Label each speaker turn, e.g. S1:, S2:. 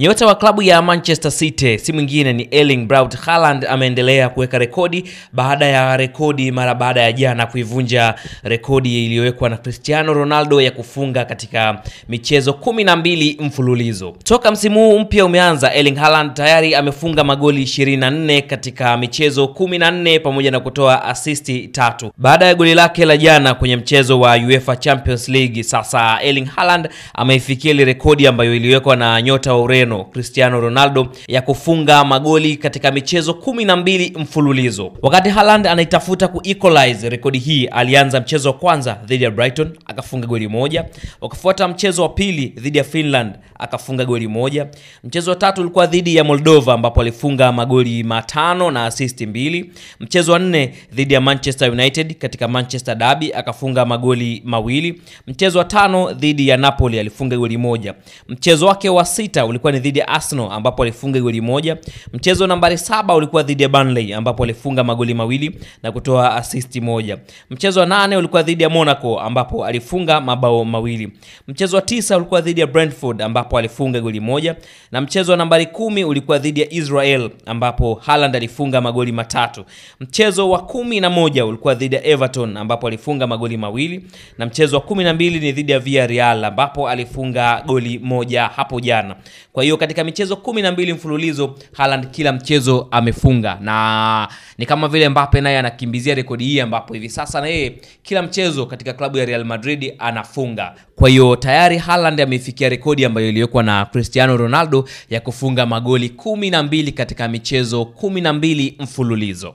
S1: Nyota wa klabu ya Manchester City si mwingine ni Erling Braut Haaland ameendelea kuweka rekodi baada ya rekodi mara baada ya jana kuivunja rekodi iliyowekwa na Cristiano Ronaldo ya kufunga katika michezo 12 mfululizo. Toka msimu huu mpya umeanza, Erling Haaland tayari amefunga magoli 24 katika michezo 14 pamoja na kutoa assist 3. Baada ya goli lake la jana kwenye mchezo wa UEFA Champions League, sasa Erling Haaland ameifikia ile rekodi ambayo iliwekwa na nyota wa Ureno Cristiano Ronaldo ya kufunga magoli katika michezo 12 mfululizo. Wakati Haaland anaitafuta ku-equalize rekodi hii, alianza mchezo wa kwanza dhidi ya Brighton akafunga goli 1, wakafuata mchezo wa pili dhidi ya Finland akafunga goli 1, mchezo wa tatu ulikuwa dhidi ya Moldova ambapo alifunga magoli 5 na assist 2, mchezo wa 4 dhidi ya Manchester United katika Manchester Derby akafunga magoli 2, mchezo wa 5 dhidi ya Napoli alifunga goli 1, mchezo wake wa 6 ulikuwa ni dhidi ya Arsenal ambapo alifunga goli 1, mchezo nambari 7 ulikuwa dhidi ya Burnley ambapo alifunga magoli 2 na kutoa assist 1, mchezo wa 8 ulikuwa dhidi ya Monaco ambapo alifunga mabao 2, mchezo wa 9 ulikuwa dhidi ya Brentford ambapo alifunga goli 1, na mchezo wa nambari 10 ulikuwa dhidi ya Israel ambapo Haaland alifunga magoli 3, mchezo wa 11 ulikuwa dhidi ya Everton ambapo alifunga magoli 2, na mchezo wa 12 ni dhidi ya Villarreal ambapo alifunga goli 1 hapo jana. Kwa hiyo katika michezo 12 mfululizo Haaland kila mchezo amefunga, na ni kama vile Mbappe naye anakimbizia rekodi hii ambapo hivi sasa na yeye kila mchezo katika klabu ya Real Madrid anafunga. Kwa hiyo tayari Haaland amefikia rekodi ambayo iliwekwa na Cristiano Ronaldo ya kufunga magoli 12 katika michezo 12 mfululizo.